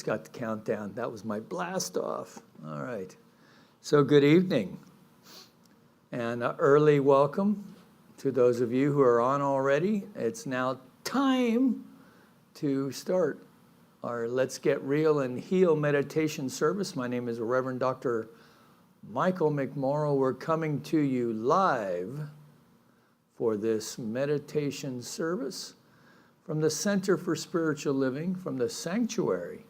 got the countdown. That was my blast off. All right. So good evening. And early welcome to those of you who are on already. It's now time to start our Let's Get Real and Heal meditation service. My name is Reverend Dr. Michael McMorrow. We're coming to you live for this meditation service from the Center for Spiritual Living, from the sanctuary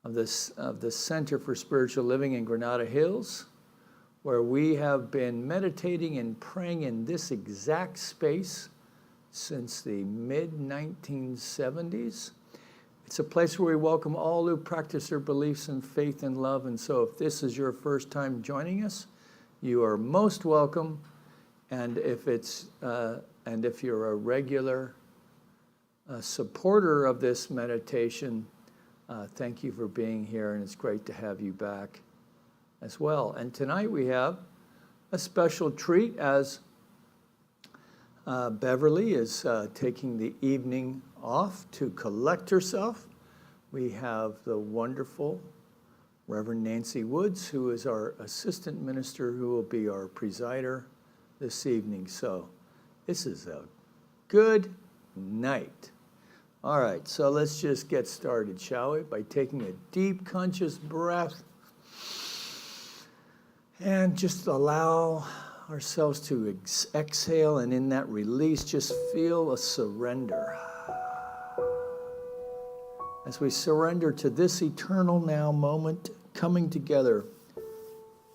of the Center for Spiritual Living in Granada Hills, where we have been meditating and praying in this exact space since the mid-1970s. It's a place where we welcome all who practice their beliefs in faith and love. And so if this is your first time joining us, you are most welcome. And if you're a regular supporter of this meditation, thank you for being here, and it's great to have you back as well. And tonight we have a special treat as Beverly is taking the evening off to collect herself. We have the wonderful Reverend Nancy Woods, who is our assistant minister, who will be our presider this evening. So this is a good night. All right, so let's just get started, shall we? By taking a deep, conscious breath and just allow ourselves to exhale, and in that release, just feel a surrender. As we surrender to this eternal now moment, coming together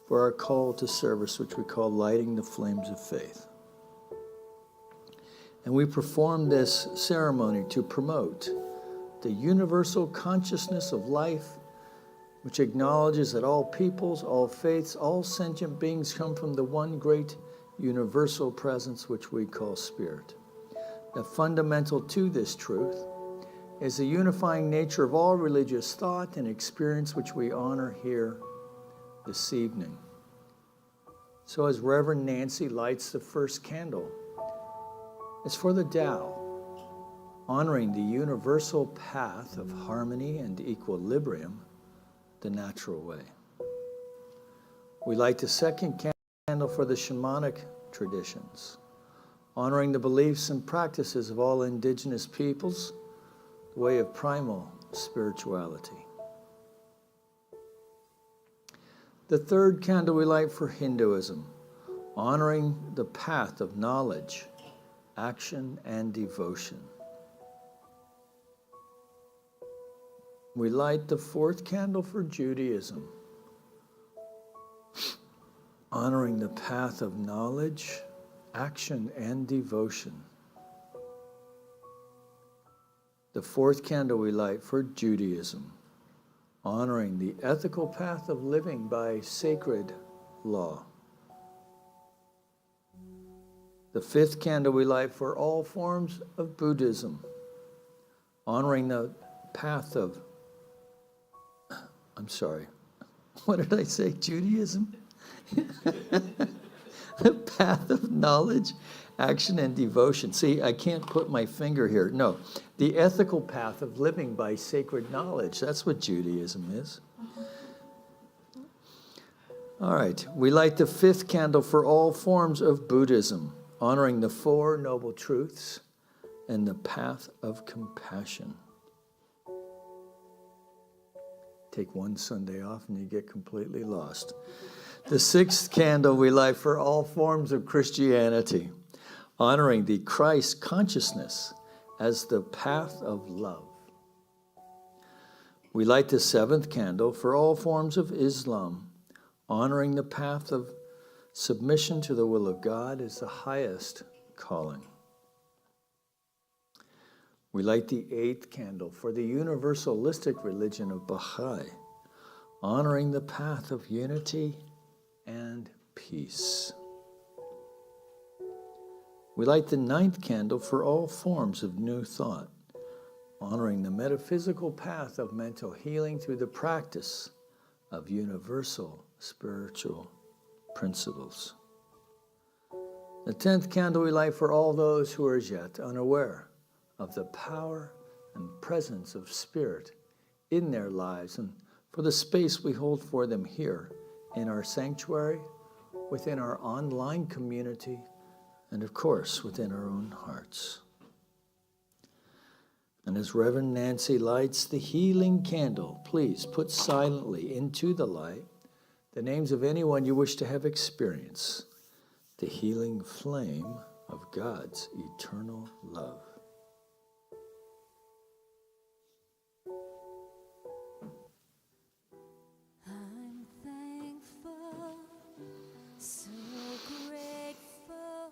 for our call to service, which we call lighting the flames of faith. And we perform this ceremony to promote the universal consciousness of life, which acknowledges that all peoples, all faiths, all sentient beings come from the one great universal presence, which we call Spirit. The fundamental to this truth is the unifying nature of all religious thought and experience, which we honor here this evening. So as Reverend Nancy lights the first candle, it's for the Tao, honoring the universal path of harmony and equilibrium, the natural way. We light the second candle for the shamanic traditions, honoring the beliefs and practices of all indigenous peoples, the way of primal spirituality. The third candle we light for Hinduism, honoring the path of knowledge, action, and devotion. We light the fourth candle for Judaism, honoring the path of knowledge, action, and devotion. The fourth candle we light for Judaism, honoring the ethical path of living by sacred law. The fifth candle we light for all forms of Buddhism, honoring the path of, what did I say, Judaism? The path of knowledge, action, and devotion. See, I can't put my finger here. No, the ethical path of living by sacred knowledge. That's what Judaism is. All right, we light the fifth candle for all forms of Buddhism, honoring the Four Noble Truths and the path of compassion. Take one Sunday off and you get completely lost. The sixth candle we light for all forms of Christianity, honoring the Christ consciousness as the path of love. We light the seventh candle for all forms of Islam, honoring the path of submission to the will of God is the highest calling. We light the eighth candle for the universalistic religion of Baha'i, honoring the path of unity and peace. We light the ninth candle for all forms of new thought, honoring the metaphysical path of mental healing through the practice of universal spiritual principles. The 10th candle we light for all those who are as yet unaware of the power and presence of Spirit in their lives and for the space we hold for them here in our sanctuary, within our online community, and of course, within our own hearts. And as Reverend Nancy lights the healing candle, please put silently into the light the names of anyone you wish to have experience the healing flame of God's eternal love. I'm thankful, so grateful.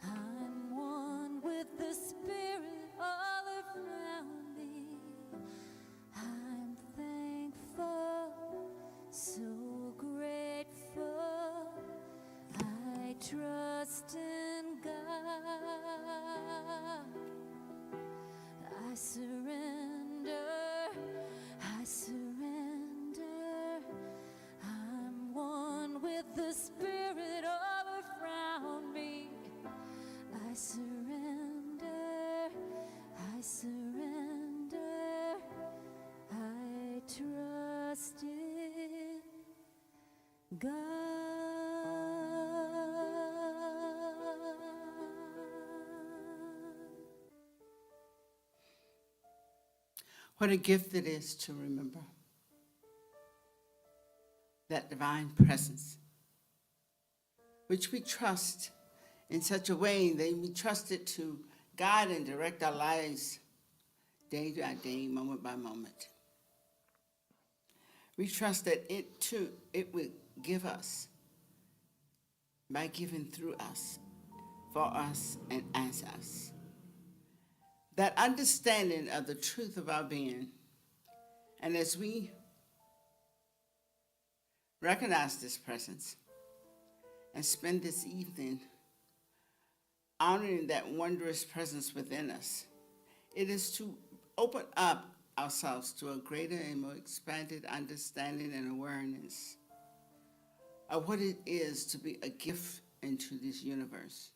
I'm one with the Spirit all around me. I'm thankful, so grateful. I trust in God. I surrender. I surrender. I'm one with the Spirit all around me. I surrender. I surrender. I trust in God. What a gift it is to remember that divine presence, which we trust in such a way that we trust it to guide and direct our lives day by day, moment by moment. We trust that it too, it will give us by giving through us, for us, and as us. That understanding of the truth of our being, and as we recognize this presence and spend this evening honoring that wondrous presence within us, it is to open up ourselves to a greater and more expanded understanding and awareness of what it is to be a gift into this universe.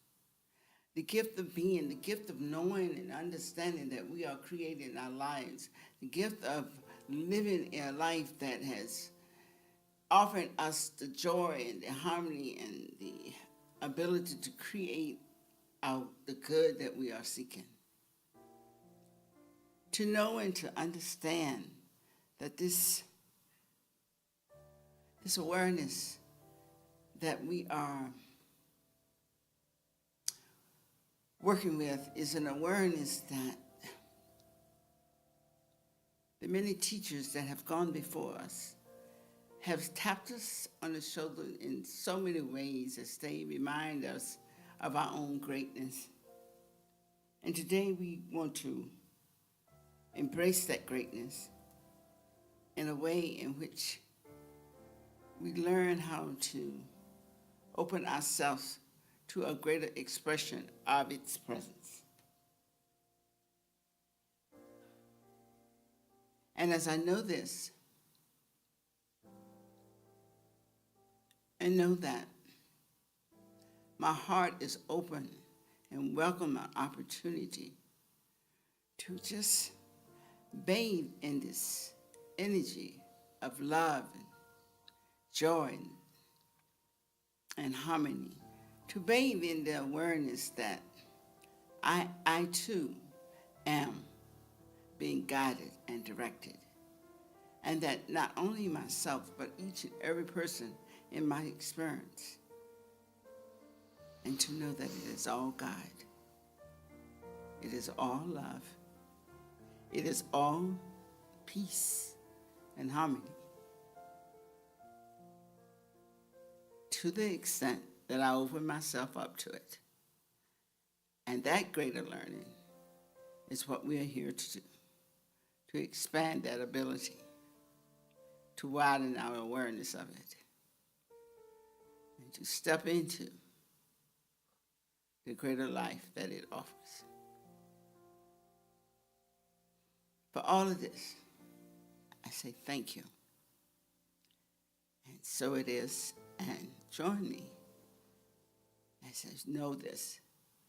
The gift of being, the gift of knowing and understanding that we are creating our lives, the gift of living a life that has offered us the joy and the harmony and the ability to create the good that we are seeking. To know and to understand that this awareness that we are working with is an awareness that the many teachers that have gone before us have tapped us on the shoulder in so many ways as they remind us of our own greatness. And today we want to embrace that greatness in a way in which we learn how to open ourselves to a greater expression of its presence. And as I know this, and know that my heart is open and welcome an opportunity to just bathe in this energy of love and joy and harmony, to bathe in the awareness that I too am being guided and directed, and that not only myself, but each and every person in my experience, and to know that it is all God. It is all love. It is all peace and harmony. To the extent that I open myself up to it. And that greater learning is what we are here to do, to expand that ability, to widen our awareness of it, and to step into the greater life that it offers. For all of this, I say thank you. And so it is, and join me as I know this,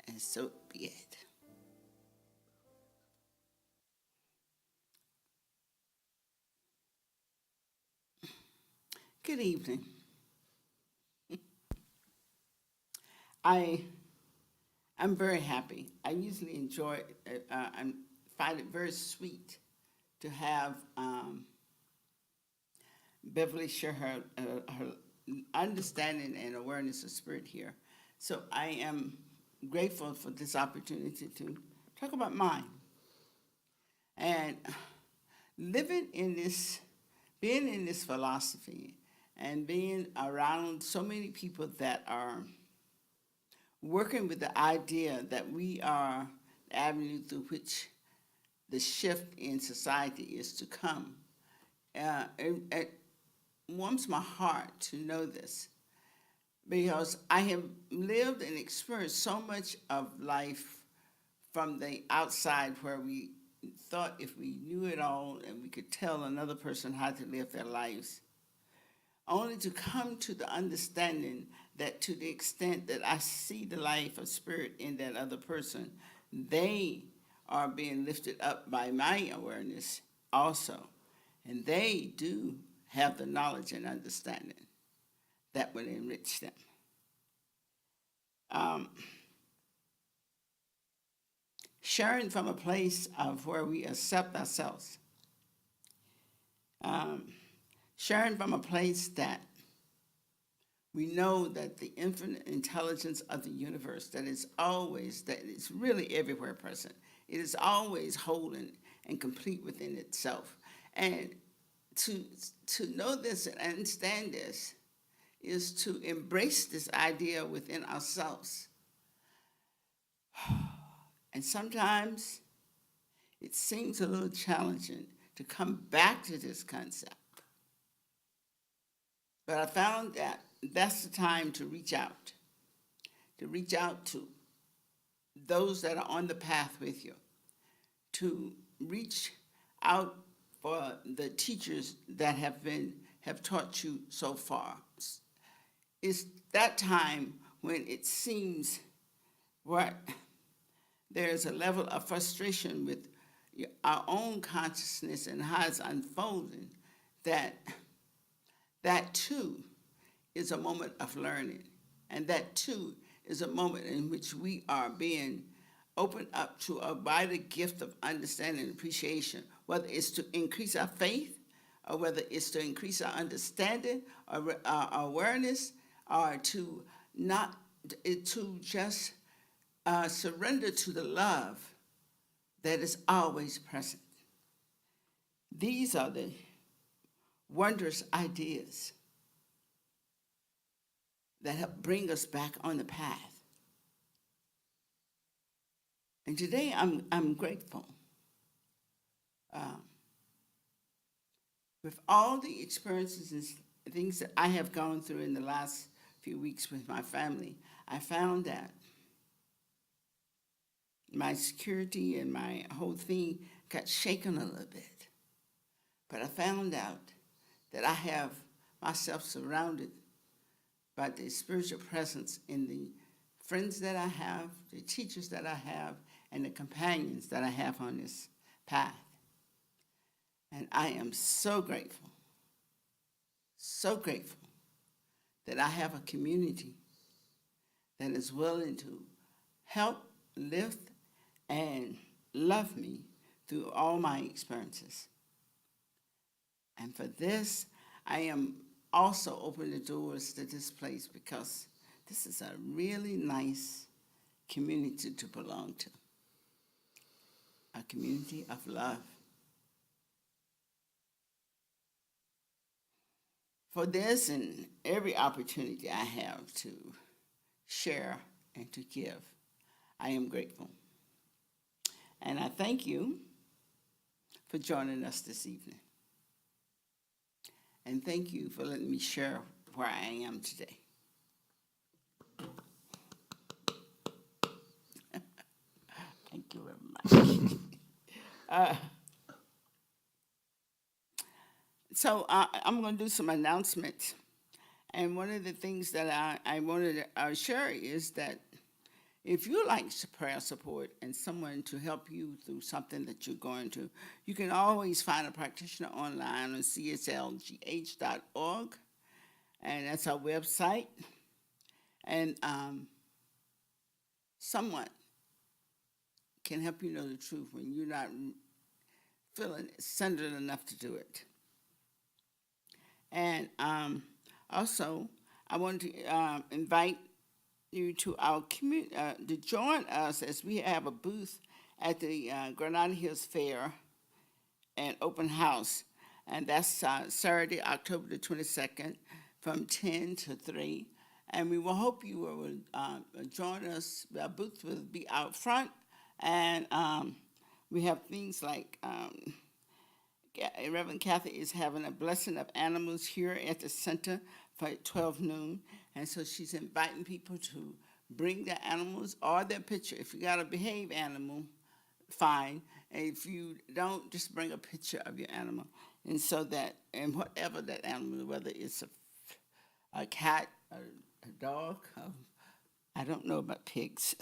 and so be it. Good evening. I'm very happy. I usually enjoy I find it very sweet to have Beverly share her understanding and awareness of spirit here. So I am grateful for this opportunity to talk about mine. And living in this, being in this philosophy and being around so many people that are working with the idea that we are the avenue through which the shift in society is to come. It warms my heart to know this because I have lived and experienced so much of life from the outside where we thought if we knew it all and we could tell another person how to live their lives, only to come to the understanding that to the extent that I see the life of spirit in that other person, they are being lifted up by my awareness also. And they do have the knowledge and understanding that would enrich them. Sharing from a place of where we accept ourselves. Sharing from a place that we know that the infinite intelligence of the universe that is really everywhere present. It is always whole and complete within itself. And to know this and understand this is to embrace this idea within ourselves. And sometimes it seems a little challenging to come back to this concept. But I found that that's the time to reach out to those that are on the path with you, to reach out for the teachers that have taught you so far. It's that time when it seems there's a level of frustration with our own consciousness and how it's unfolding, that too is a moment of learning. And that too is a moment in which we are being opened up to a wider gift of understanding and appreciation, whether it's to increase our faith or whether it's to increase our understanding or our awareness, or to just surrender to the love that is always present. These are the wondrous ideas that help bring us back on the path. And today I'm grateful. With all the experiences and things that I have gone through in the last few weeks with my family, I found that my security and my whole thing got shaken a little bit. But I found out that I have myself surrounded by the spiritual presence in the friends that I have, the teachers that I have, and the companions that I have on this path. And I am so grateful that I have a community that is willing to help, lift, and love me through all my experiences. And for this, I am also opening the doors to this place because this is a really nice community to belong to. A community of love. For this and every opportunity I have to share and to give, I am grateful. And I thank you for joining us this evening. And thank you for letting me share where I am today. Thank you very much. So I'm going to do some announcements. And one of the things that I wanted to share is that if you like prayer support and someone to help you through something that you're going to, you can always find a practitioner online on CSLGH.org. and that's our website. And someone can help you know the truth when you're not feeling centered enough to do it. And also, I want to invite you to our community to join us as we have a booth at the Granada Hills Fair and open house, and that's Saturday, October the 22nd, from 10 to 3. And we will hope you will join us. Our booth will be out front, and we have things like Reverend Kathy is having a blessing of animals here at the center for 12 noon, and so she's inviting people to bring their animals or their picture. If you got a behave animal, fine. And if you don't, just bring a picture of your animal. And so that, and whatever that animal, whether it's a cat, a dog, I don't know about pigs.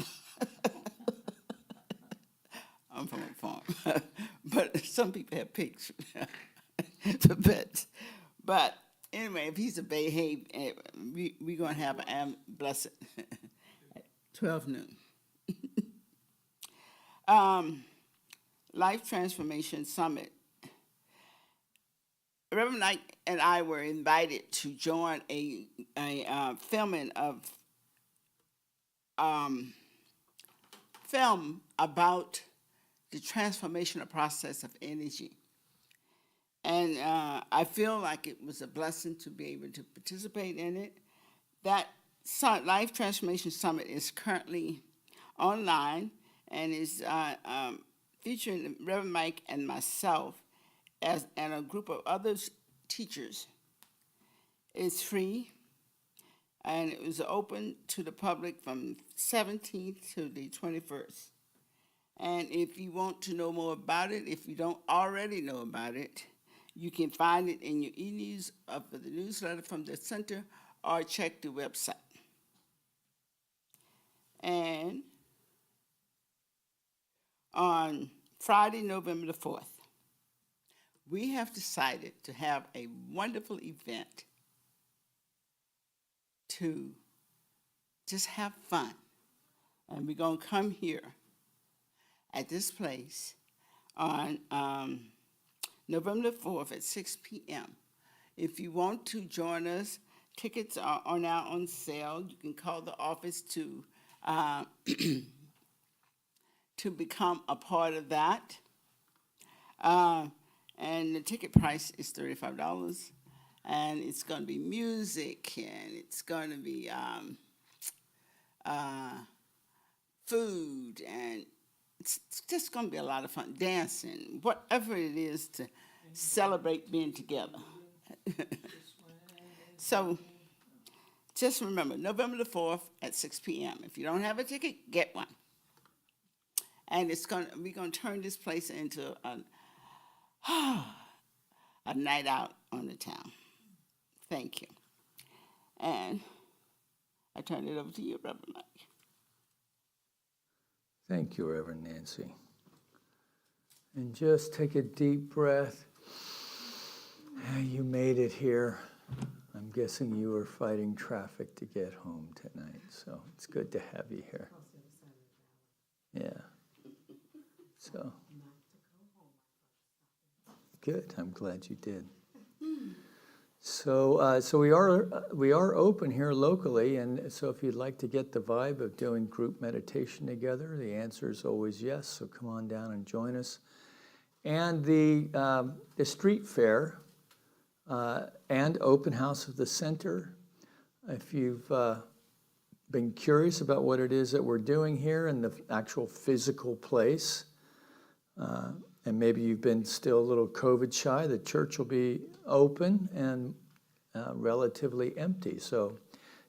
I'm from a farm. But some people have pigs to pets. But anyway, if he's a behave, we're going to have a blessed at 12 noon. Life Transformation Summit. Reverend Knight and I were invited to join a filming of film about the transformational process of energy. And I feel like it was a blessing to be able to participate in it. That Life Transformation Summit is currently online and is featuring Reverend Mike and myself and a group of other teachers. It's free, and it was open to the public from 17th to the 21st. And if you want to know more about it, if you don't already know about it, you can find it in your e-news of the newsletter from the center or check the website. And on Friday, November the 4th, we have decided to have a wonderful event to just have fun. And we're going to come here at this place on November 4th at 6 p.m. If you want to join us, tickets are now on sale. You can call the office to to become a part of that. And the ticket price is $35. And it's going to be music, and it's going to be food, and it's just going to be a lot of fun, dancing, whatever it is to celebrate being together. So just remember, November the 4th at 6 p.m. If you don't have a ticket, get one. And we're going to turn this place into a night out on the town. Thank you. And I turn it over to you, Reverend Mike. Thank you, Reverend Nancy. And just take a deep breath. You made it here. I'm guessing you were fighting traffic to get home tonight, so it's good to have you here. Yeah. So, good. I'm glad you did. So we are open here locally, and so if you'd like to get the vibe of doing group meditation together, the answer is always yes. So come on down and join us. And the street fair and open house of the center. If you've been curious about what it is that we're doing here in the actual physical place, and maybe you've been still a little COVID shy, the church will be open and relatively empty. So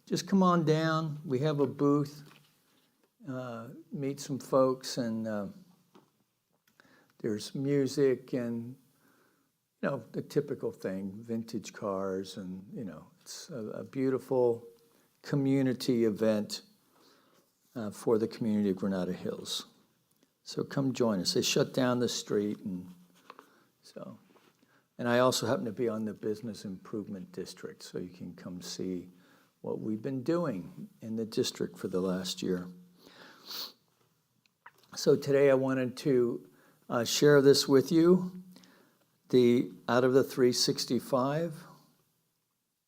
just come on down. We have a booth, meet some folks, and there's music and, the typical thing, vintage cars, and, it's a beautiful community event for the community of Granada Hills. So come join us. They shut down the street, and so And I also happen to be on the Business Improvement District, so you can come see what we've been doing in the district for the last year. So today I wanted to share this with you. Out of the 365,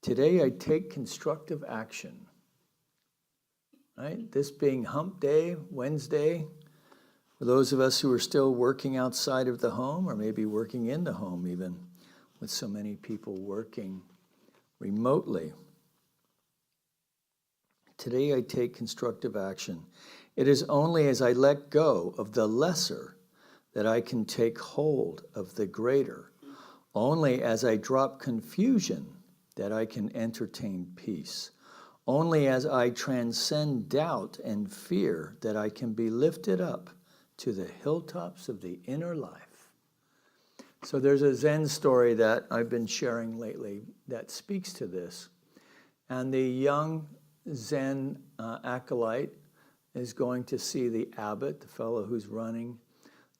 today I take constructive action. Right? This being Hump Day, Wednesday, for those of us who are still working outside of the home, or maybe working in the home even, with so many people working remotely. Today I take constructive action. It is only as I let go of the lesser that I can take hold of the greater. Only as I drop confusion that I can entertain peace. Only as I transcend doubt and fear that I can be lifted up to the hilltops of the inner life. So there's a Zen story that I've been sharing lately that speaks to this. And the young Zen acolyte is going to see the abbot, the fellow who's running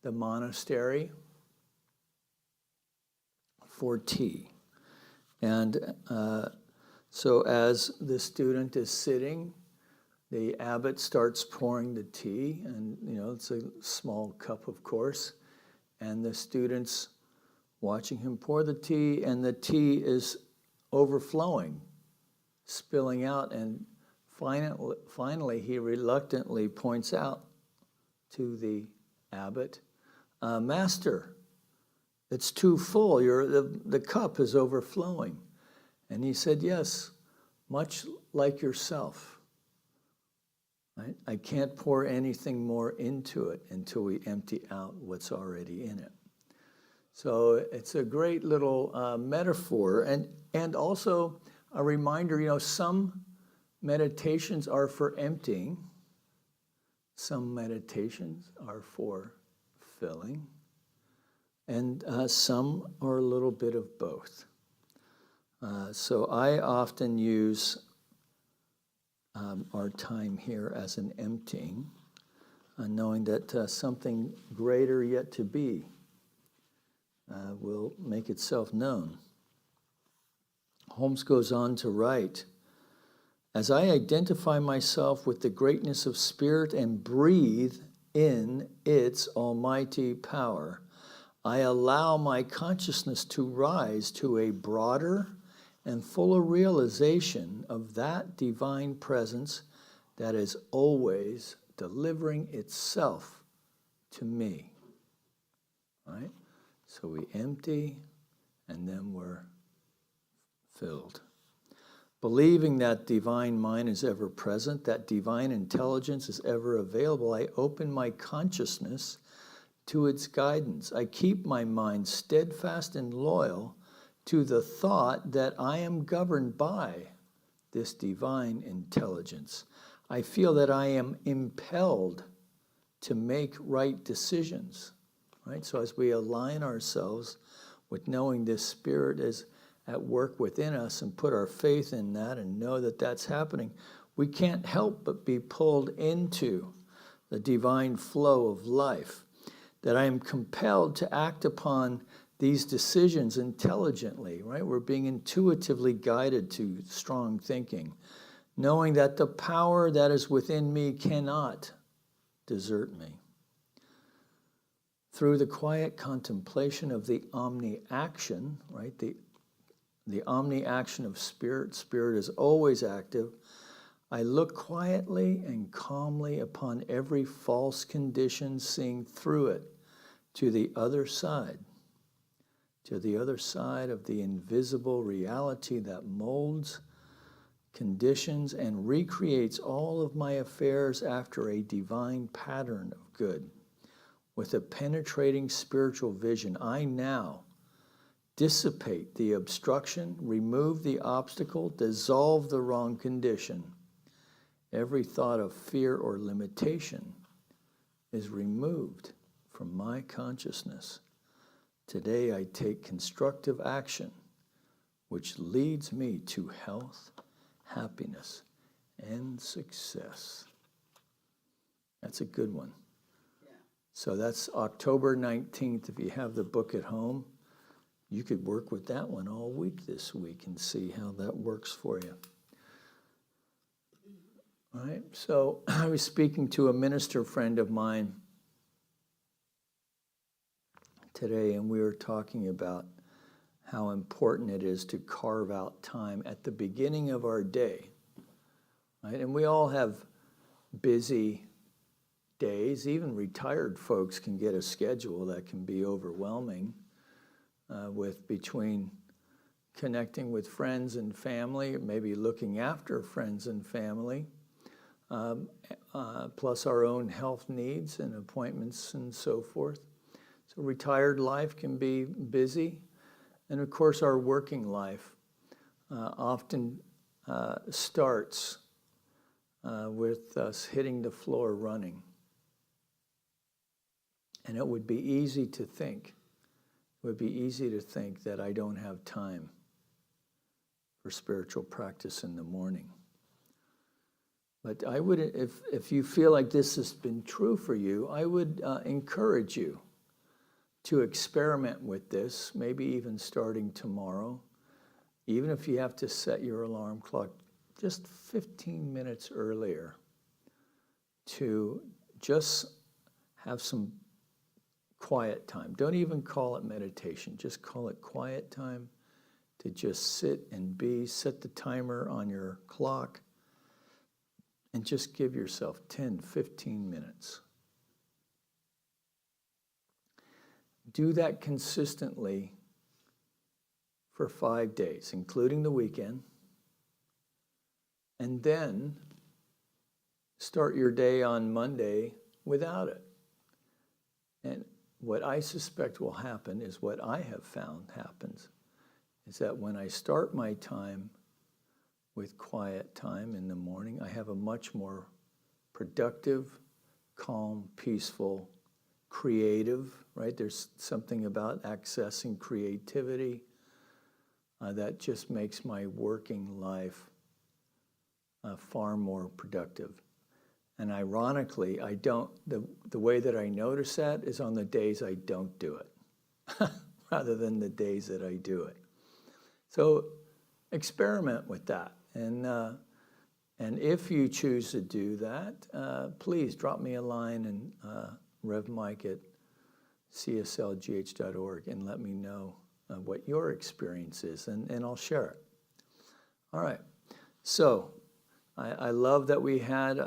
the monastery, for tea. And so as the student is sitting, the abbot starts pouring the tea, and it's a small cup, of course, and the student's watching him pour the tea, and the tea is overflowing, spilling out, and finally he reluctantly points out to the abbot, Master, it's too full, the cup is overflowing. And he said, yes, much like yourself. Right? I can't pour anything more into it until we empty out what's already in it. So it's a great little metaphor, and also a reminder, some meditations are for emptying, some meditations are for filling, and some are a little bit of both. So I often use our time here as an emptying, knowing that something greater yet to be will make itself known. Holmes goes on to write, as I identify myself with the greatness of spirit and breathe in its almighty power, I allow my consciousness to rise to a broader and fuller realization of that divine presence that is always delivering itself to me. Right? So we empty, and then we're filled. Believing that divine mind is ever present, that divine intelligence is ever available, I open my consciousness to its guidance. I keep my mind steadfast and loyal to the thought that I am governed by this divine intelligence. I feel that I am impelled to make right decisions. Right? So as we align ourselves with knowing this Spirit is at work within us and put our faith in that and know that that's happening, we can't help but be pulled into the divine flow of life, that I am compelled to act upon these decisions intelligently, right? We're being intuitively guided to strong thinking, knowing that the power that is within me cannot desert me. Through the quiet contemplation of the omni-action, right? The omni-action of spirit. Spirit is always active. I look quietly and calmly upon every false condition, seeing through it to the other side of the invisible reality that molds, conditions, and recreates all of my affairs after a divine pattern of good. With a penetrating spiritual vision, I now dissipate the obstruction, remove the obstacle, dissolve the wrong condition. Every thought of fear or limitation is removed from my consciousness. Today I take constructive action, which leads me to health, happiness, and success. That's a good one. So that's October 19th. If you have the book at home, you could work with that one all week this week and see how that works for you. All right, so I was speaking to a minister friend of mine today, and we were talking about how important it is to carve out time at the beginning of our day, right? And we all have busy days. Even retired folks can get a schedule that can be overwhelming with between connecting with friends and family, maybe looking after friends and family, plus our own health needs and appointments and so forth. So retired life can be busy. And of course, our working life often starts with us hitting the floor running. And it would be easy to think, that I don't have time for spiritual practice in the morning. But I would, if you feel like this has been true for you, I would encourage you to experiment with this, maybe even starting tomorrow, even if you have to set your alarm clock just 15 minutes earlier to just have some quiet time. Don't even call it meditation, just call it quiet time, to just sit and be. Set the timer on your clock and just give yourself 10, 15 minutes. Do that consistently for 5 days, including the weekend, and then start your day on Monday without it. And what I suspect will happen is what I have found happens, is that when I start my time with quiet time in the morning, I have a much more productive, calm, peaceful, creative, right? There's something about accessing creativity that just makes my working life far more productive. And ironically, I don't, the way that I notice that is on the days I don't do it, rather than the days that I do it. So experiment with that. And if you choose to do that, please drop me a line and revmike@cslgh.org and let me know what your experience is, and I'll share it. All right. So I love that we had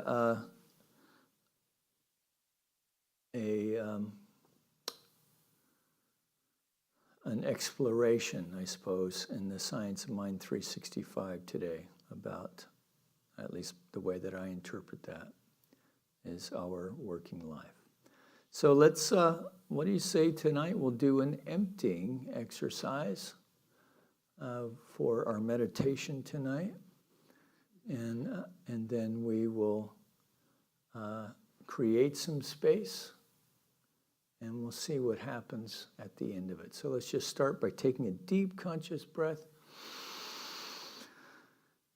an exploration, I suppose, in the Science of Mind 365 today about, at least the way that I interpret that, is our working life. So let's, what do you say tonight? We'll do an emptying exercise for our meditation tonight. And then we will create some space, and we'll see what happens at the end of it. So let's just start by taking a deep conscious breath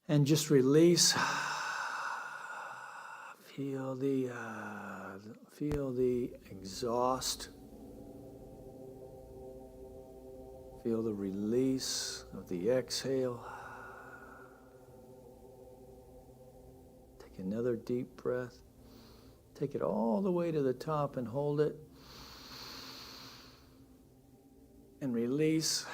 and just release. Feel the exhaust. Feel the release of the exhale. Take another deep breath. Take it all the way to the top and hold it. And release.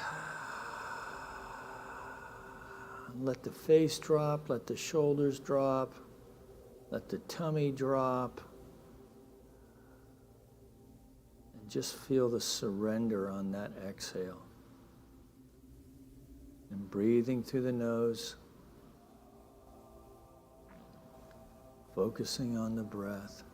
Let the face drop, let the shoulders drop, let the tummy drop. And just feel the surrender on that exhale. And breathing through the nose, focusing on the breath.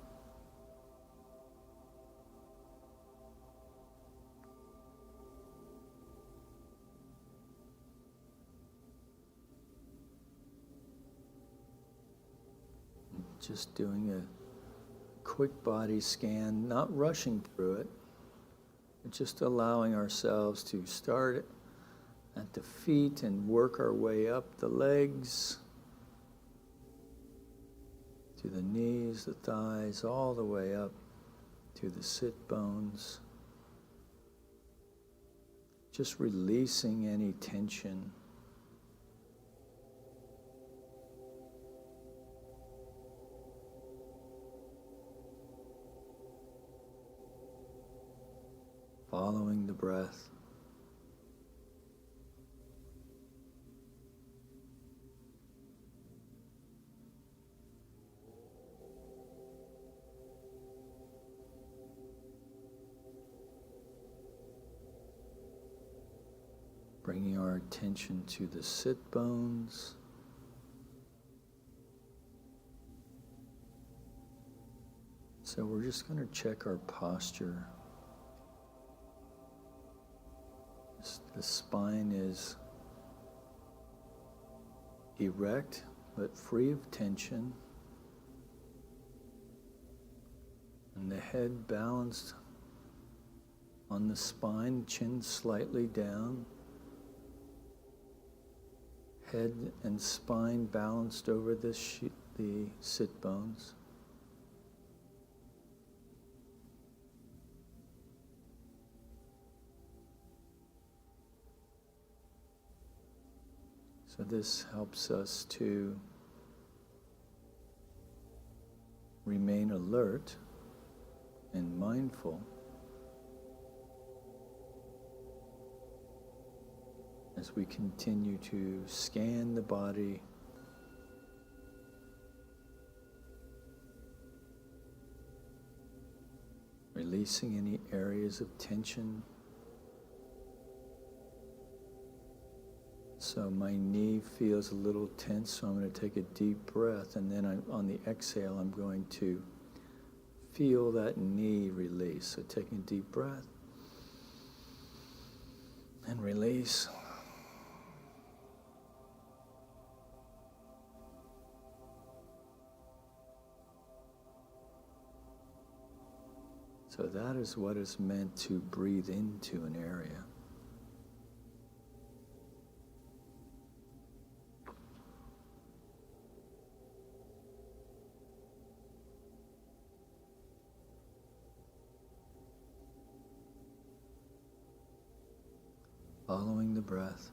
Just doing a quick body scan, not rushing through it, but just allowing ourselves to start at the feet and work our way up the legs, to the knees, the thighs, all the way up to the sit bones. just releasing any tension. Following the breath. Bringing our attention to the sit bones. So we're just going to check our posture. The spine is erect but free of tension, and the head balanced on the spine, chin slightly down, head and spine balanced over the sit bones. So this helps us to remain alert and mindful as we continue to scan the body, releasing any areas of tension. So my knee feels a little tense, so I'm going to take a deep breath, and then on the exhale, I'm going to feel that knee release. So taking a deep breath and release. So that is what is meant to breathe into an area. Following the breath.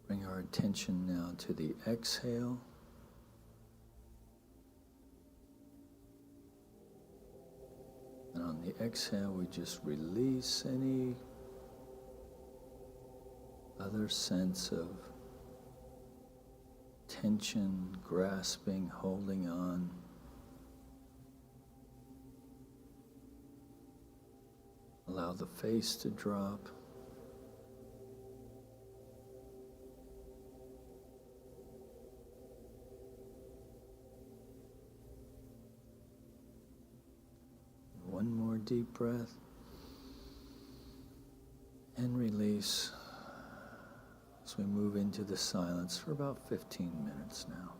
Bring our attention now to the exhale. And on the exhale, we just release any other sense of tension, grasping, holding on. Allow the face to drop. One more deep breath. And release as we move into the silence for about 15 minutes now.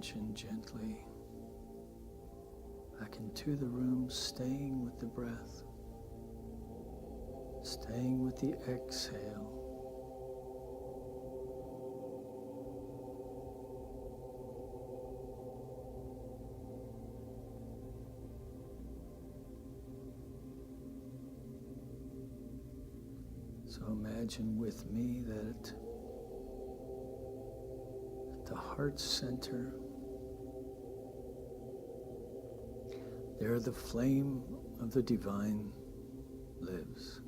attention gently back into the room, staying with the breath, staying with the exhale. So imagine with me that at the heart center, there the flame of the divine lives.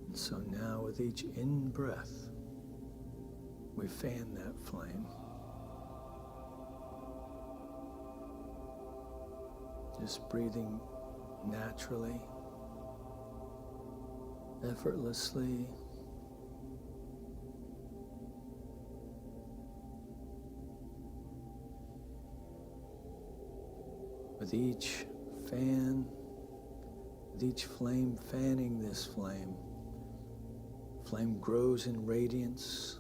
And so now with each in-breath, we fan that flame. Just breathing naturally, effortlessly. With each fan, with each flame fanning this flame, flame grows in radiance.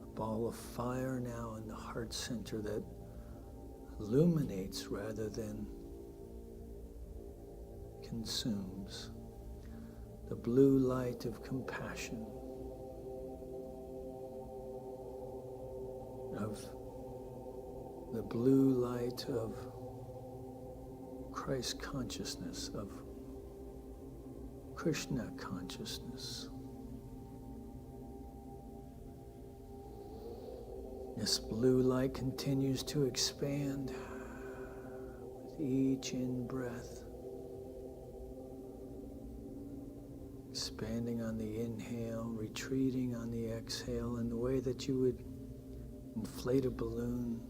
A ball of fire now in the heart center that illuminates rather than consumes. The blue light of compassion, of the blue light of Christ consciousness, of Krishna consciousness. This blue light continues to expand with each in-breath, expanding on the inhale, retreating on the exhale in the way that you would inflate a balloon.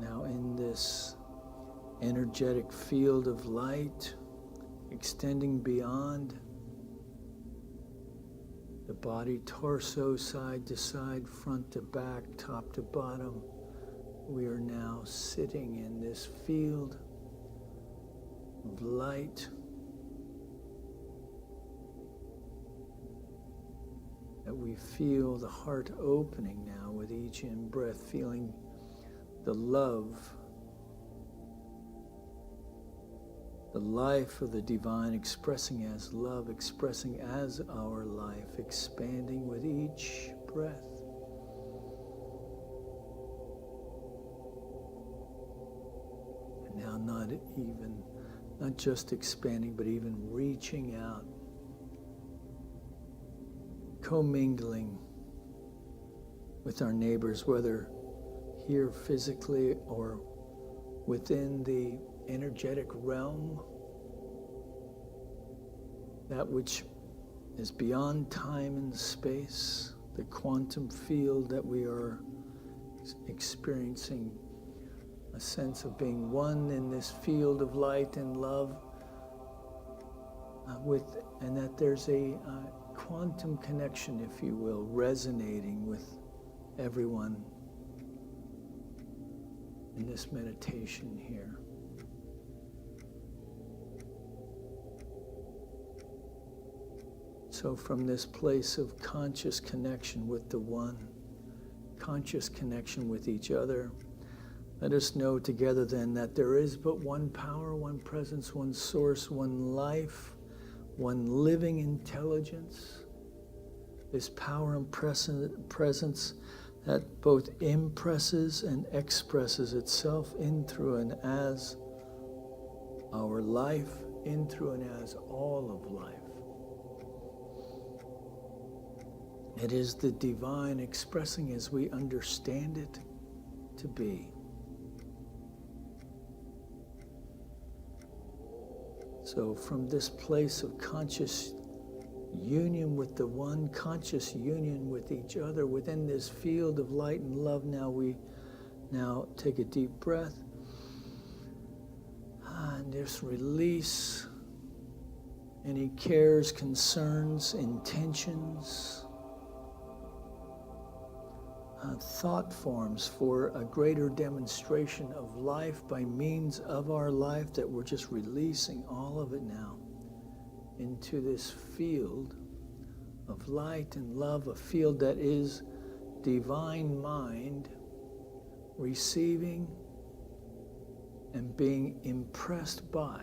Now in this energetic field of light, extending beyond the body, torso, side to side, front to back, top to bottom, we are now sitting in this field of light that we feel the heart opening now with each in-breath, feeling the love, the life of the divine expressing as love, expressing as our life, expanding with each breath. And now not just expanding, but even reaching out, commingling with our neighbors, whether here physically or within the energetic realm, that which is beyond time and space, the quantum field that we are experiencing, a sense of being one in this field of light and love, and that there's a quantum connection, if you will, resonating with everyone in this meditation here. So from this place of conscious connection with the one, conscious connection with each other, let us know together then that there is but one power, one presence, one source, one life, one living intelligence. This power and presence that both impresses and expresses itself in, through, and as our life, in, through, and as all of life. It is the divine expressing as we understand it to be. So from this place of conscious union with the one, conscious union with each other within this field of light and love, we take a deep breath and just release any cares, concerns, intentions. thought forms for a greater demonstration of life by means of our life, that we're just releasing all of it now into this field of light and love, a field that is divine mind receiving and being impressed by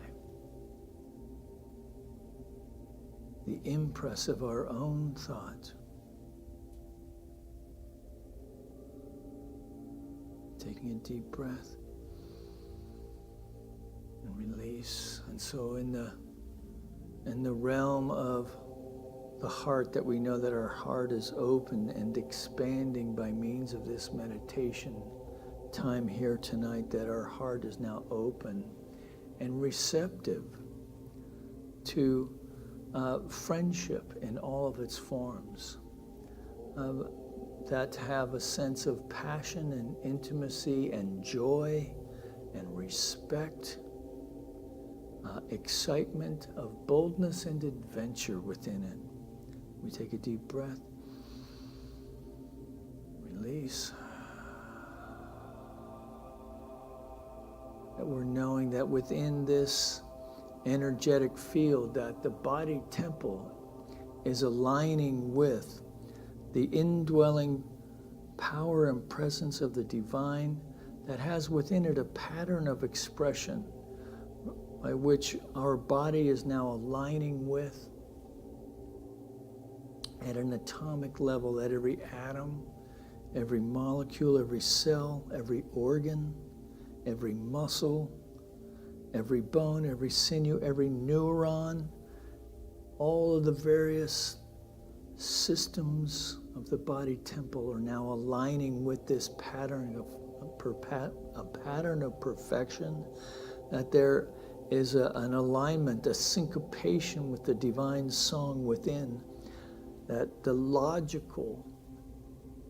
the impress of our own thought. Taking a deep breath and release. And so in the realm of the heart, that we know that our heart is open and expanding by means of this meditation time here tonight, that our heart is now open and receptive to friendship in all of its forms, that have a sense of passion and intimacy and joy and respect, excitement, of boldness and adventure within it. We take a deep breath, release. That we're knowing that within this energetic field, that the body temple is aligning with the indwelling power and presence of the divine, that has within it a pattern of expression by which our body is now aligning with at an atomic level, at every atom, every molecule, every cell, every organ, every muscle, every bone, every sinew, every neuron, all of the various systems of the body temple are now aligning with this pattern of perfection, that there is an alignment, a syncopation with the divine song within, that the logical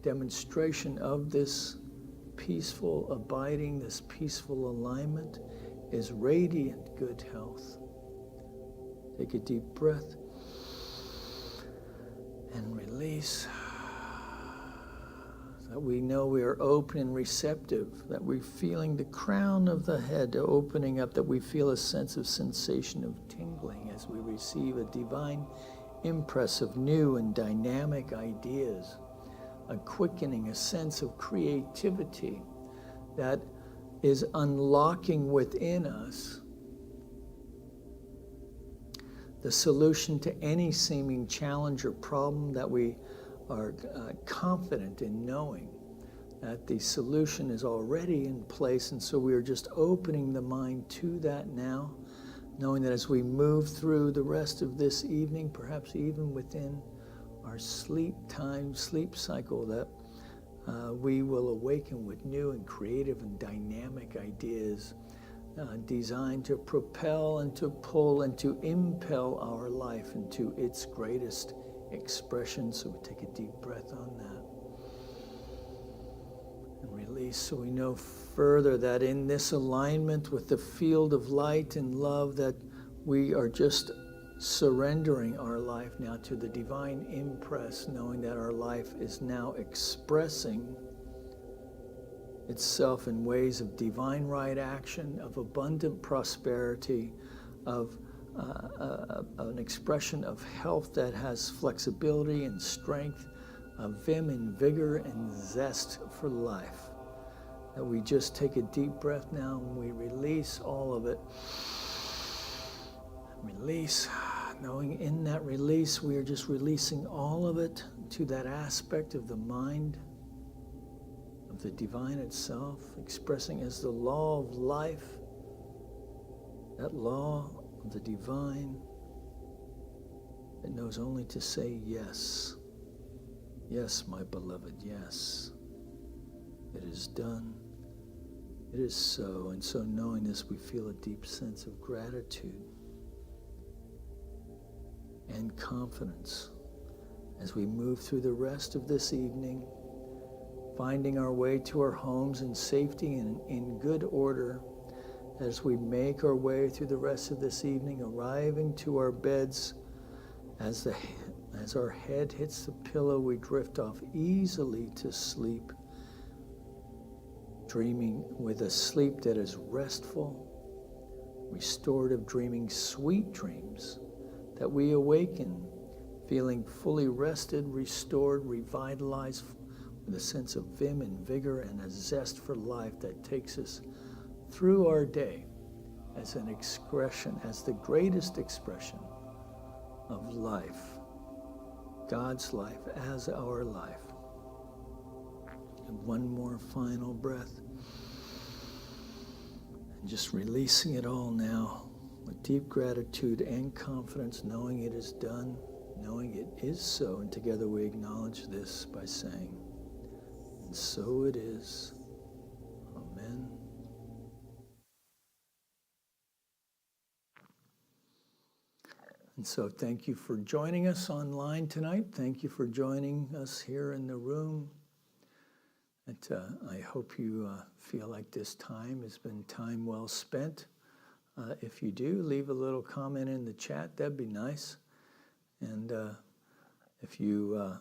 demonstration of this peaceful abiding, this peaceful alignment, is radiant good health. Take a deep breath and release. That we know we are open and receptive, that we're feeling the crown of the head opening up, that we feel a sense of sensation of tingling as we receive a divine impress of new and dynamic ideas, a quickening, a sense of creativity that is unlocking within us the solution to any seeming challenge or problem, that we are confident in knowing that the solution is already in place. And so we are just opening the mind to that now, knowing that as we move through the rest of this evening, perhaps even within our sleep time, sleep cycle, that we will awaken with new and creative and dynamic ideas designed to propel and to pull and to impel our life into its greatest expression. So we take a deep breath on that and release, so we know further that in this alignment with the field of light and love, that we are just surrendering our life now to the divine impress, knowing that our life is now expressing itself in ways of divine right action, of abundant prosperity, of an expression of health that has flexibility and strength, of vim and vigor and zest for life. That we just take a deep breath now and we release all of it. Release, knowing in that release we are just releasing all of it to that aspect of the mind, of the divine itself, expressing as the law of life, that law of the divine that knows only to say yes. Yes, my beloved, yes. It is done. It is so. And so knowing this, we feel a deep sense of gratitude and confidence as we move through the rest of this evening, finding our way to our homes in safety and in good order. As we make our way through the rest of this evening, arriving to our beds, as our head hits the pillow, we drift off easily to sleep, dreaming with a sleep that is restful, restorative dreaming, sweet dreams, that we awaken feeling fully rested, restored, revitalized, with a sense of vim and vigor and a zest for life that takes us through our day as an expression, as the greatest expression of life, God's life as our life. And one more final breath. And just releasing it all now with deep gratitude and confidence, knowing it is done, knowing it is so. And together we acknowledge this by saying, and so it is. Amen. And so thank you for joining us online tonight. Thank you for joining us here in the room. I hope you feel like this time has been time well spent. If you do, leave a little comment in the chat. That'd be nice. And if you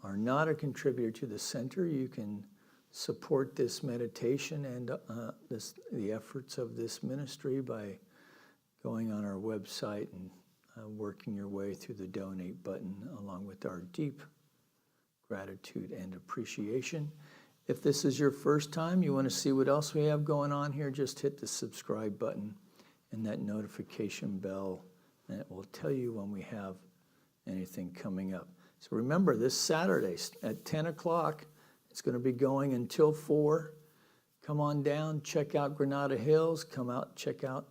are not a contributor to the center, you can support this meditation and the efforts of this ministry by going on our website and working your way through the donate button, along with our deep gratitude and appreciation. If this is your first time, you want to see what else we have going on here, just hit the subscribe button and that notification bell, and it will tell you when we have anything coming up. So remember, this Saturday at 10 o'clock, it's going to be going until 4. Come on down, check out Granada Hills, come out, check out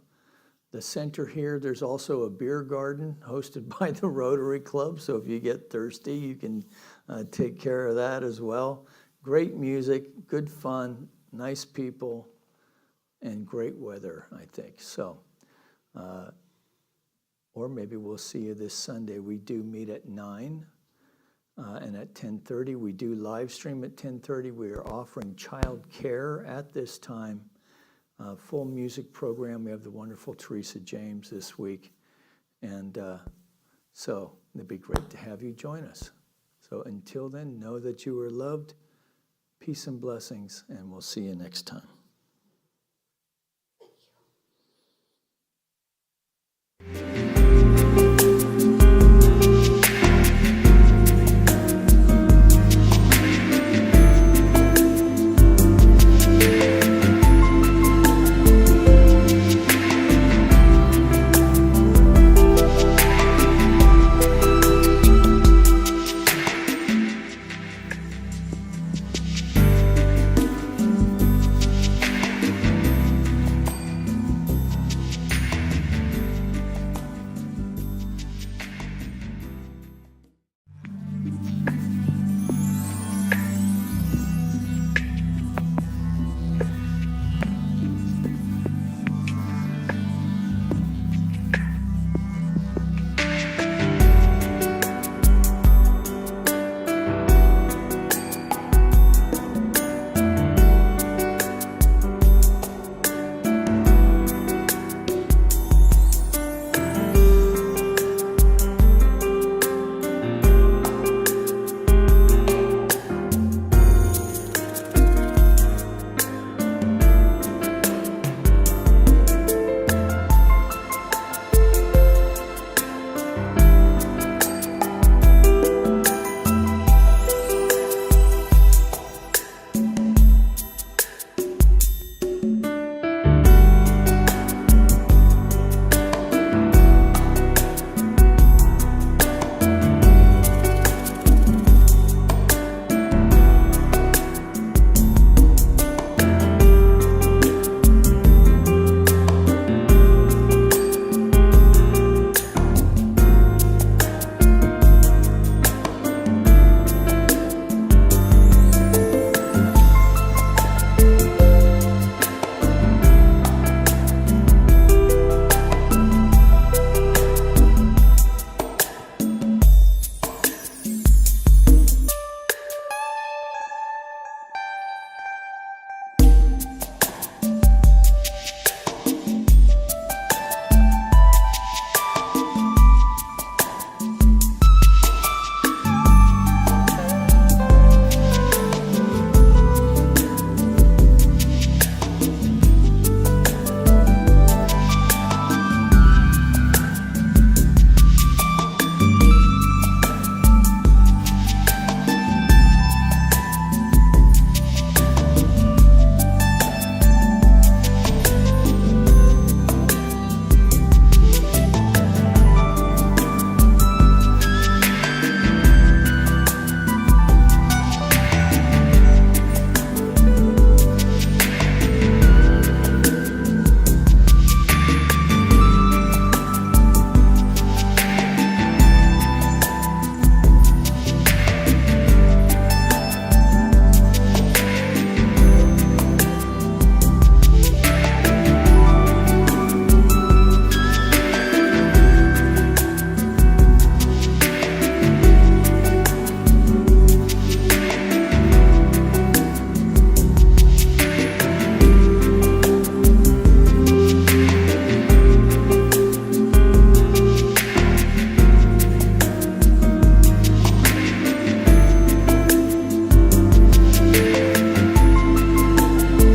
the center here. There's also a beer garden hosted by the Rotary Club, so if you get thirsty, you can take care of that as well. Great music, good fun, nice people, and great weather, I think. So, or maybe we'll see you this Sunday. We do meet at 9, and at 10:30. We do live stream at 10:30. We are offering child care at this time. Full music program. We have the wonderful Teresa James this week. And so it'd be great to have you join us. So until then, know that you are loved. Peace and blessings, and we'll see you next time.